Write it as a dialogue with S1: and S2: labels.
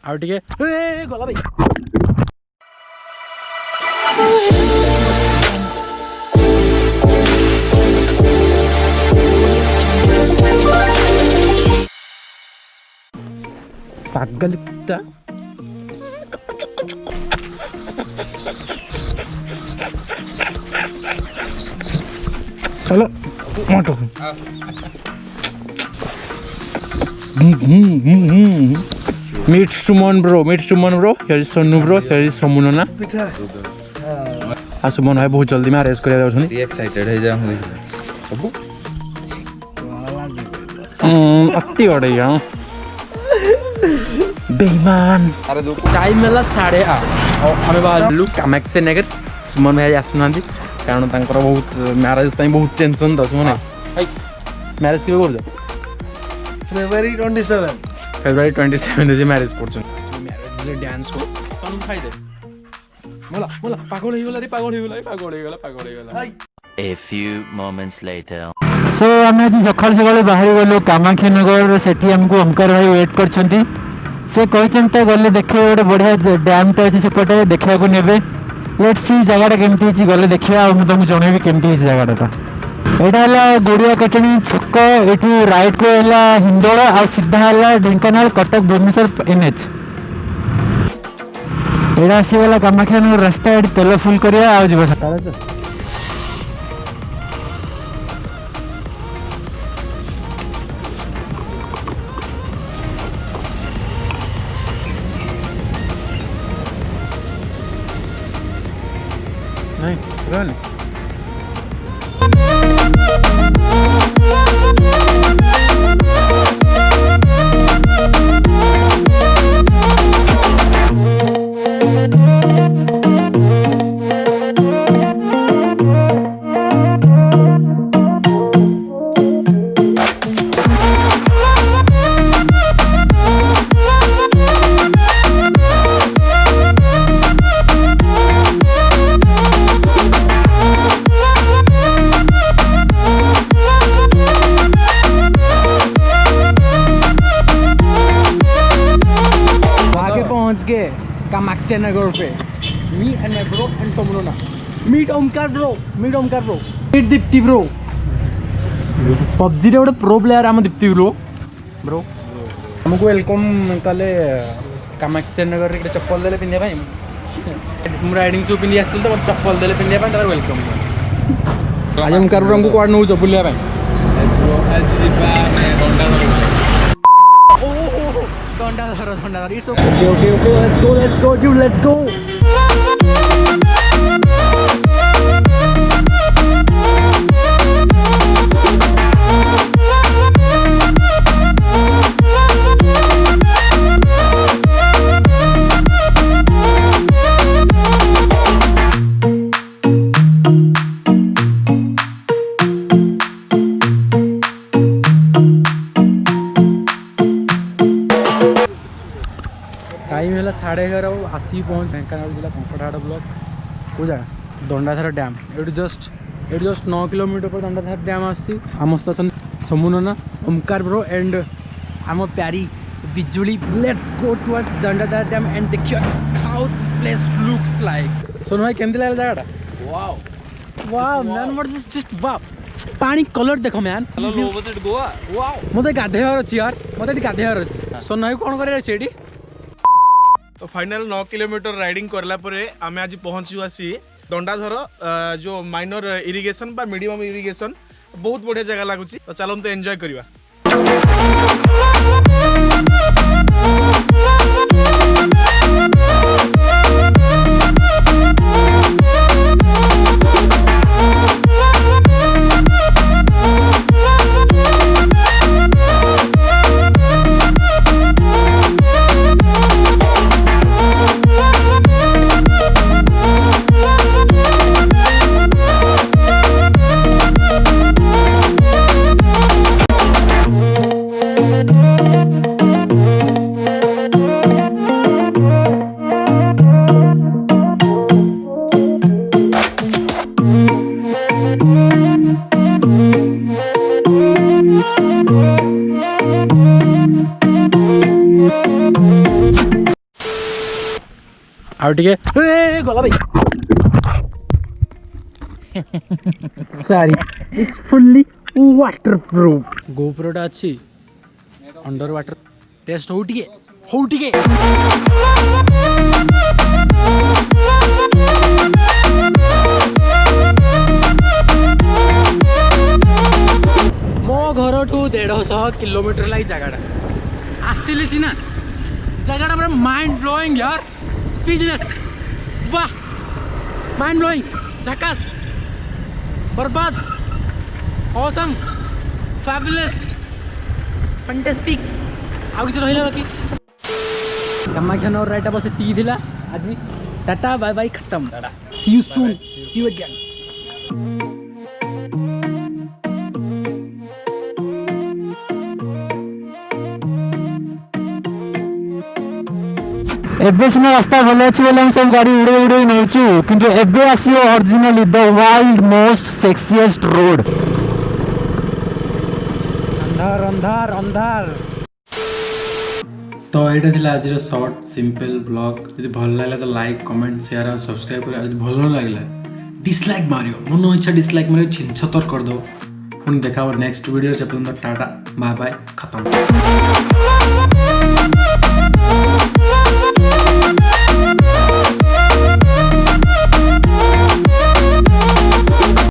S1: आउ टिके गला भाई पागल कुत्ता चलो मोटो meet Suman bro here is Sonu bro here is समुनना आ सुमन भाई बहुत जल्दी मैरेज कर जाउछनी
S2: एक्साइटेड है जा हम सब
S1: अति बड़े यार बेईमान टाइम मेला 8:30 और हमें बाहर कामाख्या नगर सुमन भाई आसुना कारण तांकर बहुत मैरेज पे बहुत टेंशन था सुमन मैरेज के कर फेब्रुआरी 27 रे मैरेज कर मैरेज रे डांस को तनु खाई दे मोला मोला पागल हो गेला रे पागल हो गेला
S3: A few moments later.
S4: सो आम आज सकाल सकाल बाहरी गलु कामाख्या नगर सेठी हमको ओमकार भाई वेट करछंती से कहते गले देखे गोटे बढ़िया डैमटे अच्छे सेपटे देखा नेबे लेट्स सी जगह केमती है गले देखा मुझे तुमको जनइबी केमती जगहटा यहाँ है गुड़िया कटणी छक ये राइट को है हिंदोल आ सीधा है ढेंकानाल कटक भुवनेश्वर NH यहाँ आसीगला कामाख्या नगर रास्ता ये तेल फुल करा आज सकाल तो नहीं रन पहुंच गए कामाख्या नगर पे me and my bro and सोमनोना meet Omkar bro meet Dipti bro PUBG रे गोटे प्रो प्लेयर आम दीप्ति ब्रो हमको वेलकम कले कामाख्या नगर रे चप्पल देले पिंधे भाई मु राइडिंग शू पिंधि आस्थिल तो चप्पल देले पिंधे भाई तार वेलकम आज ओमकार ब्रो हमको कोड नौ बुलिया भाई Dondadhara. It's okay. Let's go, dude. Let's go. Time है 11:30 आसी पहुँच ढेंकानाल जिला कंकड़ाहाड़ ब्लॉक को जगह दंडाधार डैम ये जस्ट 9 किलोमीटर पर दंडाधार डैम आम सहित अच्छा समुनना ओमकार ब्रो एंड आम प्यारी बिजुली let's go towards Dandadhar dam and देखिए how this place looks like Sonu भाई केमती लागला जगहटा wow man what is just wow पानी कलर देखो man low budget Goa wow मते गाधेबार अछि यार मते गाधेबार अछि सोनू भाई कोन करे अछि एडी
S5: तो फाइनल 9 किलोमीटर राइडिंग करला परे आमे आज पहुंचू आसी दंडाधर जो माइनर इरिगेशन बा मीडियम इरिगेशन बहुत बढ़िया जगह लागुची तो चलंतु एंजॉय करिवा।
S4: ଆଉ ଟିକେ ଗଲା ଭାଇ ସରି ଇଟ୍ସ ଫୁଲି ୱାଟର ପ୍ରୁଫ୍ ଗୋପ୍ରୋଟା ଅଛି ଅଣ୍ଡର ୱାଟର ଟେଷ୍ଟ ହଉ ଟିକେ ମୋ ଘରଠୁ 150 କିଲୋମିଟର ଲାଗି ଜାଗାଟା ଆସିଲି ସିନା ଜାଗାଟା ପୁରା ମାଇଣ୍ଡ ବ୍ଲୋଇଂ यार स्पीचलेस वाह माइंड ब्लोइंग झकास बर्बाद ऑसम फैबुलस फैंटास्टिक आउ किछ रहिला बाकी कामाख्यानगर राइट बस ती थिला आज टाटा बाय बाय खत्म see you soon see you again
S6: एबे सिना रास्ता भल अच्छे बोले हम सब गाड़ी उड़े उड़े नौचु किंतु एबे आसियो originally the world most sexiest road
S4: अंधार अंधार अंधार
S1: तो यहाँ थी आज शॉर्ट सिंपल ब्लॉग जो भल लगे तो लाइक कमेंट शेयर और सब्सक्राइब कर भल न लगे डिसलाइक मारियो मन इच्छा डिसलाइक मारियो छिनछतर कर दो पुणी देखा नेक्स्ट वीडियो से टाटा बाय बाय खत्म।